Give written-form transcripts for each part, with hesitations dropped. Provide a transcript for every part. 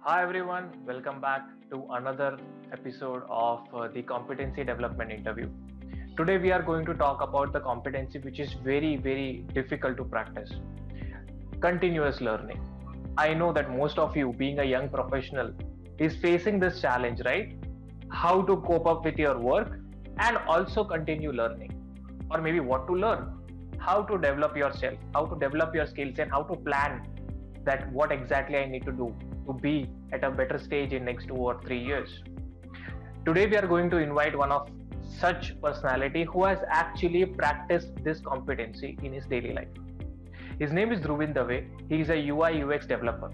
Hi everyone, welcome back to another episode of the competency development interview. Today we are going to talk about the competency which is very difficult to practice, continuous learning. I know that most of you, being a young professional, is facing this challenge, right? How to cope up with your work and also continue learning, or maybe what to learn, how to develop yourself, how to develop your skills, and how to plan that what exactly I need to do to be at a better stage in next 2 or 3 years. Today we are going to invite one of such personality who has actually practiced this competency in his daily life. His name is Dhruvin Dave. He is a UI UX developer.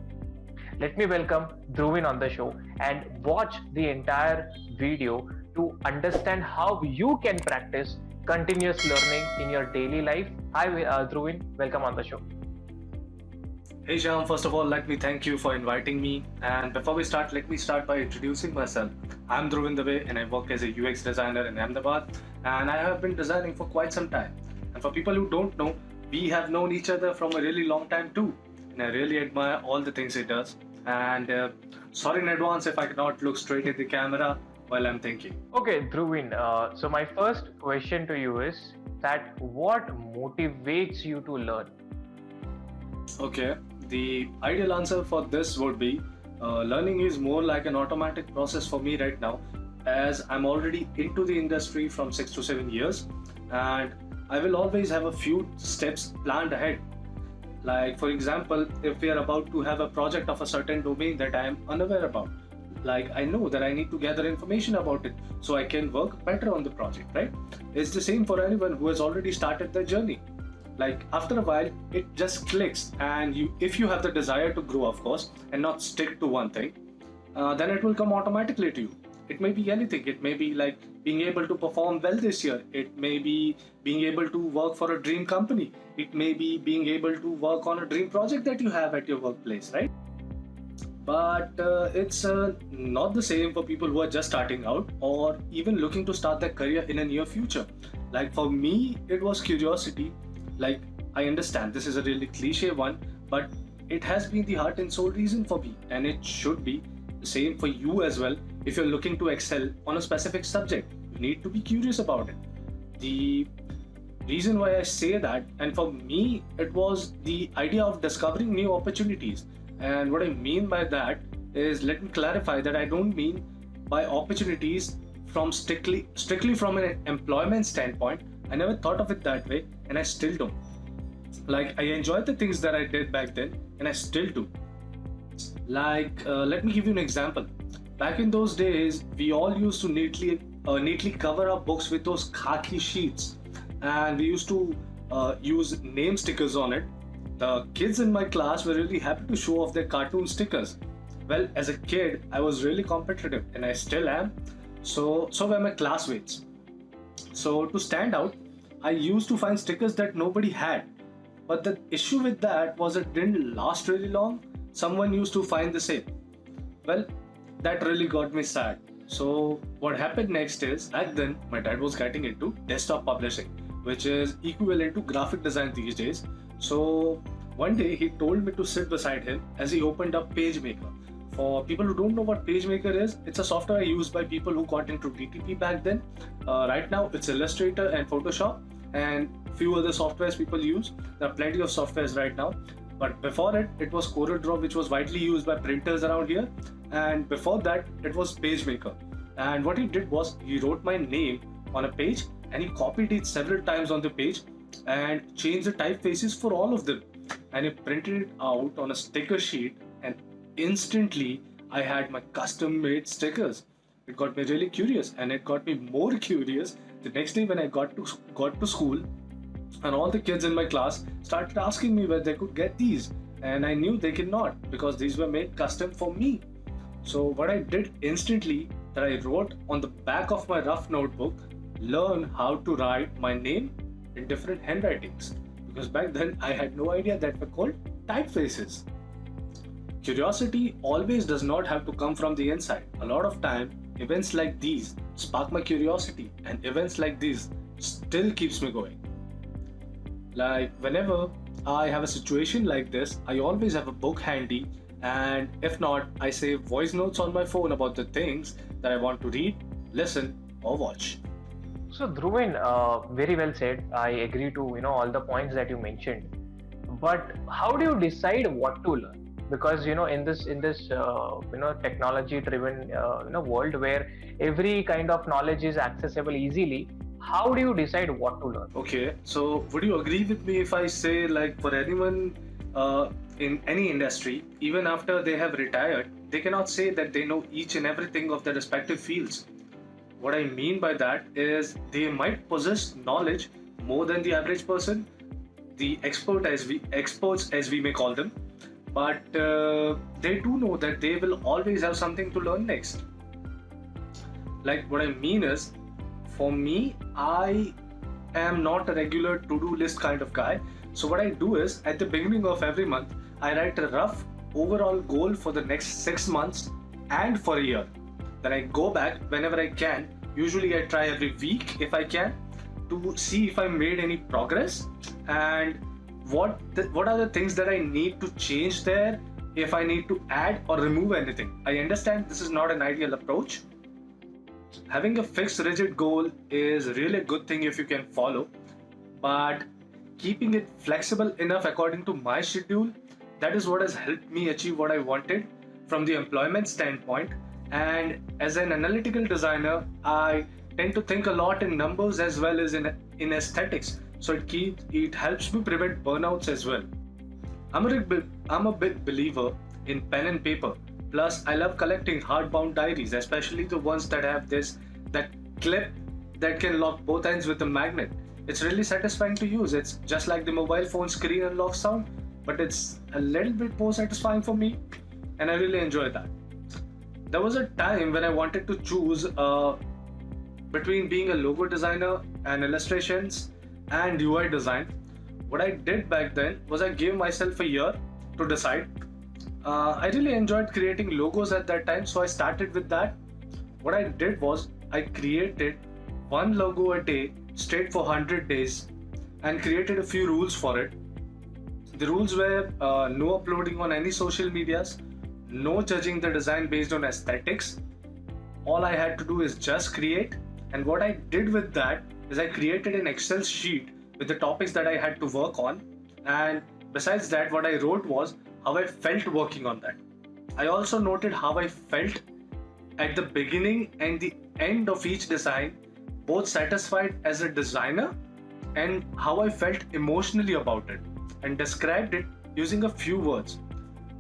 Let me welcome Dhruvin on the show and watch the entire video to understand how you can practice continuous learning in your daily life. Hi, Dhruvin. Welcome on the show. Hey Shyam, first of all, let me thank you for inviting me. And before we start, let me start by introducing myself. I'm Dhruvin Dave and I work as a UX designer in Ahmedabad. And I have been designing for quite some time. And for people who don't know, we have known each other from a really long time too. And I really admire all the things he does. And sorry in advance if I cannot look straight at the camera while I'm thinking. Okay, Dhruvin. So my first question to you is that what motivates you to learn? Okay, the ideal answer for this would be learning is more like an automatic process for me right now, as I'm already into the industry from 6 to 7 years, and I will always have a few steps planned ahead. Like, for example, if we are about to have a project of a certain domain that I am unaware about, like I know that I need to gather information about it so I can work better on the project, right? It's the same for anyone who has already started their journey. Like after a while it just clicks, and you, if you have the desire to grow, of course, and not stick to one thing, then it will come automatically to you. It may be anything. It may be like being able to perform well this year. It may be being able to work for a dream company. It may be being able to work on a dream project that you have at your workplace, right? But it's not the same for people who are just starting out or even looking to start their career in a near future. Like for me, it was curiosity. Like, I understand this is a really cliche one, but it has been the heart and soul reason for me, and it should be the same for you as well. If you're looking to excel on a specific subject, you need to be curious about it. The reason why I say that, and for me, it was the idea of discovering new opportunities. And what I mean by that is, let me clarify that I don't mean by opportunities from strictly from an employment standpoint. I never thought of it that way, and I still don't. Like, I enjoyed the things that I did back then, and I still do. Like, let me give you an example. Back in those days, we all used to neatly cover our books with those khaki sheets, and we used to use name stickers on it. The kids in my class were really happy to show off their cartoon stickers. Well, as a kid, I was really competitive, and I still am. So were my classmates. So to stand out, I used to find stickers that nobody had. But the issue with that was it didn't last really long. Someone used to find the same. Well, that really got me sad. So what happened next is, back then my dad was getting into desktop publishing, which is equivalent to graphic design these days. So one day he told me to sit beside him as he opened up PageMaker. For people who don't know what PageMaker is, it's a software used by people who got into DTP back then. Right now, it's Illustrator and Photoshop and few other softwares people use. There are plenty of softwares right now. But before it, it was CorelDRAW, which was widely used by printers around here. And before that, it was PageMaker. And what he did was he wrote my name on a page and he copied it several times on the page and changed the typefaces for all of them. And he printed it out on a sticker sheet, and instantly I had my custom made stickers. It got me really curious, and it got me more curious the next day when I got to school, and all the kids in my class started asking me where they could get these, and I knew they could not because these were made custom for me. So what I did instantly, that I wrote on the back of my rough notebook, learn how to write my name in different handwritings, because back then I had no idea that were called typefaces. Curiosity always does not have to come from the inside. A lot of time, events like these spark my curiosity, and events like these still keeps me going. Like whenever I have a situation like this, I always have a book handy And if not, I save voice notes on my phone about the things that I want to read, listen, or watch. So Dhruvin, very well said. I agree to all the points that you mentioned. But how do you decide what to learn? Because in this technology driven world where every kind of knowledge is accessible easily, how do you decide what to learn? Okay, so would you agree with me if I say, like, for anyone in any industry, even after they have retired, they cannot say that they know each and everything of their respective fields? What I mean by that is they might possess knowledge more than the average person, the experts as we may call them, but they do know that they will always have something to learn next. Like, what I mean is, for me, I am not a regular to-do list kind of guy. So what I do is, at the beginning of every month, I write a rough overall goal for the next 6 months and for a year. Then I go back whenever I can. Usually I try every week if I can, to see if I made any progress and what are the things that I need to change there, if I need to add or remove anything. I understand this is not an ideal approach. Having a fixed rigid goal is really a good thing if you can follow, but keeping it flexible enough according to my schedule, that is what has helped me achieve what I wanted from the employment standpoint. And as an analytical designer, I tend to think a lot in numbers as well as in aesthetics, so it helps me prevent burnouts as well. I'm a big believer in pen and paper. Plus, I love collecting hardbound diaries, especially the ones that have that clip that can lock both ends with a magnet. It's really satisfying to use. It's just like the mobile phone screen unlock sound, but it's a little bit more satisfying for me, and I really enjoy that. There was a time when I wanted to choose between being a logo designer and illustrations and UI design. What I did back then was I gave myself a year to decide. I really enjoyed creating logos at that time, so I started with that. What I did was I created one logo a day straight for 100 days and created a few rules for it. The rules were no uploading on any social medias, no judging the design based on aesthetics. All I had to do is just create. And what I did with that is I created an Excel sheet with the topics that I had to work on. And besides that, what I wrote was how I felt working on that. I also noted how I felt at the beginning and the end of each design, both satisfied as a designer and how I felt emotionally about it, and described it using a few words,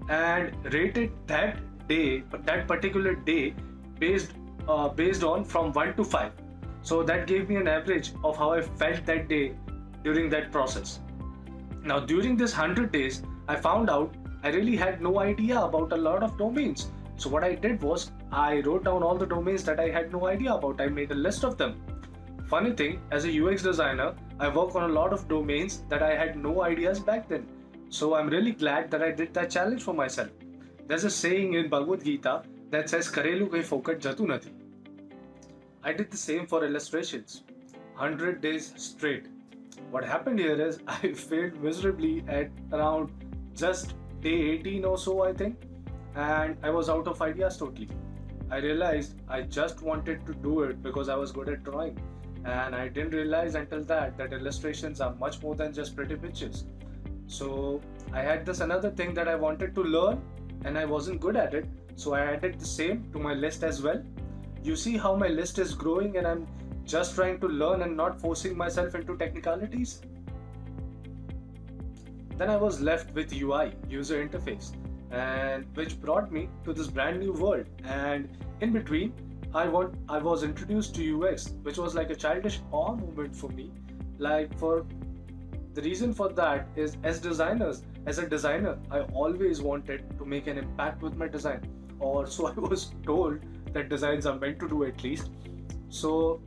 and rated that particular day based on from 1 to 5. So that gave me an average of how I felt that day during that process. Now, during this 100 days, I found out I really had no idea about a lot of domains. So what I did was I wrote down all the domains that I had no idea about. I made a list of them. Funny thing, as a UX designer, I work on a lot of domains that I had no ideas back then. So I'm really glad that I did that challenge for myself. There's a saying in Bhagavad Gita that says, Karelu kai fokat jatu nathi. I did the same for illustrations. 100 days straight. What happened here is I failed miserably at around just day 18 or so, I think, and I was out of ideas totally. I realized I just wanted to do it because I was good at drawing, and I didn't realize until that illustrations are much more than just pretty pictures. So I had this another thing that I wanted to learn and I wasn't good at it, so I added the same to my list as well. You see how my list is growing and I'm just trying to learn and not forcing myself into technicalities? Then I was left with UI, user interface, and which brought me to this brand new world. And in between, I was introduced to UX, which was like a childish awe moment for me. Like, for the reason for that is, as a designer, I always wanted to make an impact with my design, or so I was told that designs are meant to do, at least. So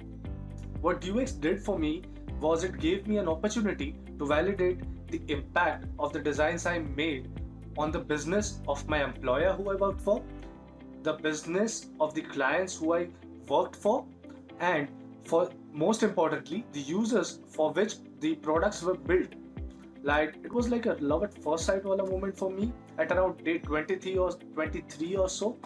what UX did for me was it gave me an opportunity to validate the impact of the designs I made on the business of my employer who I worked for, the business of the clients who I worked for, and for most importantly, the users for which the products were built. Like, it was like a love at first sight wala moment for me, at around day 23 or so.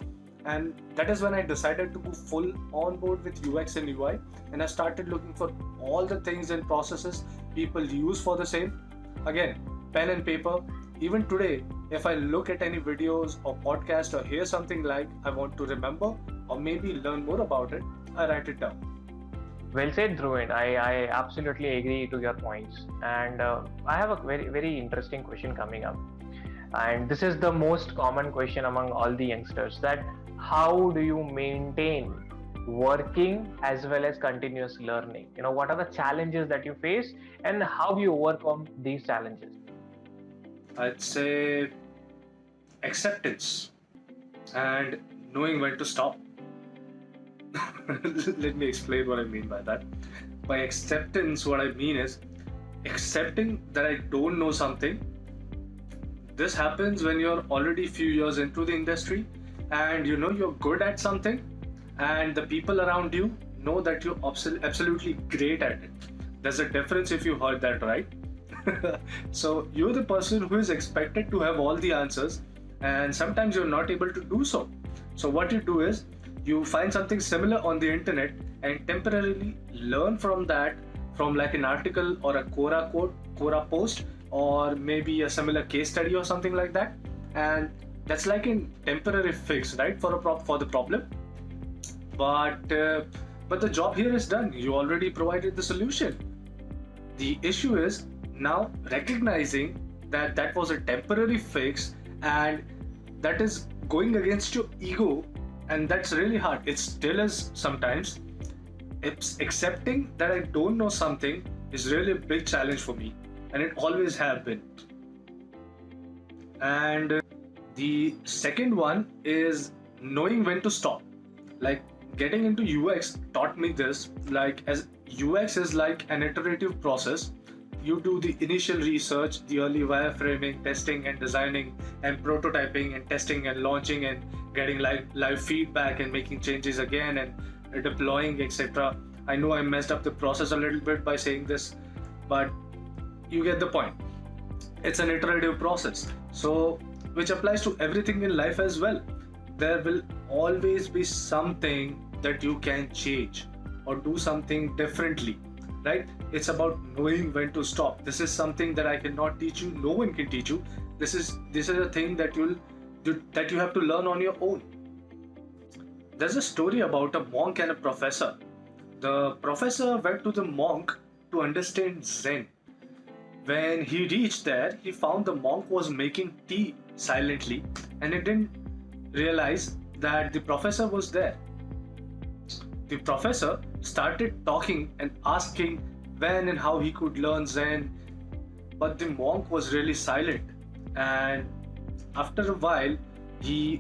And that is when I decided to go full on board with UX and UI. And I started looking for all the things and processes people use for the same. Again, pen and paper. Even today, if I look at any videos or podcast or hear something like I want to remember or maybe learn more about it, I write it down. Well said, Dhruvin. I absolutely agree to your points. And I have a very, very interesting question coming up. And this is the most common question among all the youngsters, that how do you maintain working as well as continuous learning? What are the challenges that you face and how you overcome these challenges? I'd say acceptance and knowing when to stop. Let me explain what I mean by that. By acceptance, what I mean is accepting that I don't know something. This happens when you're already few years into the industry and you're good at something, and the people around you know that you're absolutely great at it. There's a difference, if you heard that right. So you're the person who is expected to have all the answers, and sometimes you're not able to do so. So what you do is you find something similar on the internet and temporarily learn from that, from like an article or a Quora post, or maybe a similar case study or something like that. And that's like a temporary fix, right, for the problem. But the job here is done. You already provided the solution. The issue is now recognizing that that was a temporary fix, and that is going against your ego, and that's really hard. It still is sometimes. It's accepting that I don't know something is really a big challenge for me, and it always have been. And the second one is knowing when to stop. Like getting into UX taught me this. Like, as UX is like an iterative process. You do the initial research, the early wireframing, testing and designing, and prototyping and testing and launching and getting live feedback and making changes again and deploying, etc. I know I messed up the process a little bit by saying this, but you get the point. It's an iterative process, so which applies to everything in life as well. There will always be something that you can change or do something differently, right? It's about knowing when to stop. This is something that I cannot teach you. No one can teach you. This is a thing that you have to learn on your own. There's a story about a monk and a professor. The professor went to the monk to understand Zen. When he reached there, he found the monk was making tea silently, and he didn't realize that the professor was there. The professor started talking and asking when and how he could learn Zen, but the monk was really silent. And after a while,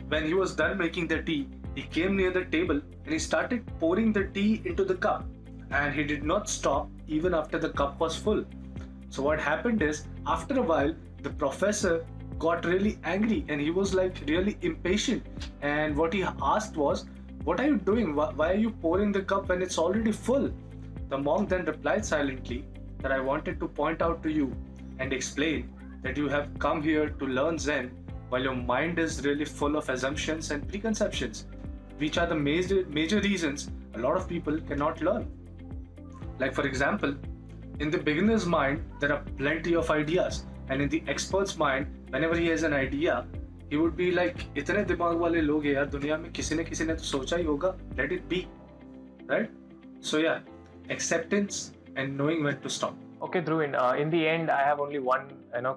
when he was done making the tea, he came near the table and he started pouring the tea into the cup, and he did not stop even after the cup was full. So what happened is, after a while, the professor got really angry and he was like really impatient. And what he asked was, "What are you doing? Why are you pouring the cup when it's already full?" The monk then replied silently that I wanted to point out to you and explain that you have come here to learn Zen while your mind is really full of assumptions and preconceptions, which are the major reasons a lot of people cannot learn. Like, for example, in the beginner's mind, there are plenty of ideas, and in the expert's mind, whenever he has an idea, he would be like, इतने दिमाग वाले लोग हैं यार दुनिया में, किसी ने तो सोचा ही होगा, let it be, right? So yeah, acceptance and knowing when to stop. Okay, Dhruvin, in the end, I have only one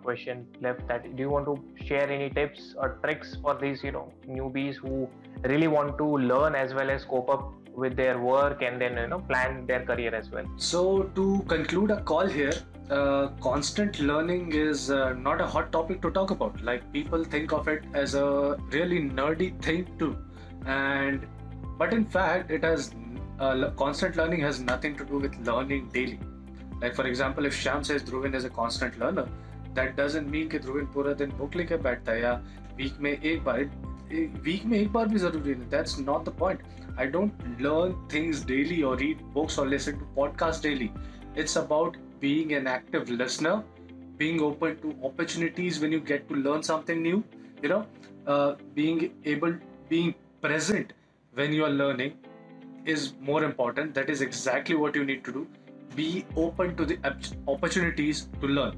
question left. That do you want to share any tips or tricks for these newbies who really want to learn as well as cope up with their work and then plan their career as well? So to conclude a call here, constant learning is not a hot topic to talk about. Like, people think of it as a really nerdy thing too, but in fact it has constant learning has nothing to do with learning daily. Like, for example, if Shyam says Dhruvin is a constant learner, that doesn't mean कि ध्रुविन पूरा दिन book लेके बैठता है या week में एक बार भी जरूरी नहीं. That's not the point. I don't learn things daily or read books or listen to podcasts daily. It's about being an active listener, being open to opportunities when you get to learn something new, being present when you are learning is more important. That is exactly what you need to do. Be open to the opportunities to learn.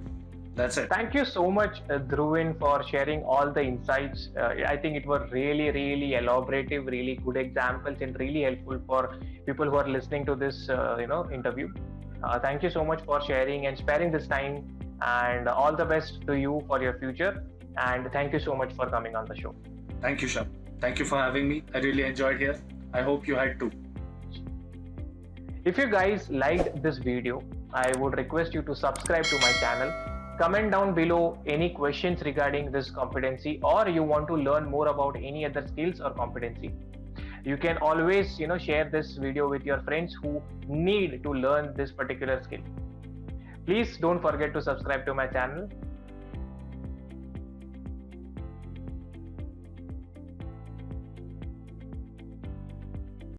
That's it. Thank you so much, Dhruvin, for sharing all the insights. I think it was really, really elaborative, really good examples, and really helpful for people who are listening to this, interview. Thank you so much for sharing and sparing this time. And all the best to you for your future. And thank you so much for coming on the show. Thank you, Shab. Thank you for having me. I really enjoyed here. I hope you had too. If you guys liked this video, I would request you to subscribe to my channel. Comment down below any questions regarding this competency, or you want to learn more about any other skills or competency. You can always share this video with your friends who need to learn this particular skill. Please don't forget to subscribe to my channel.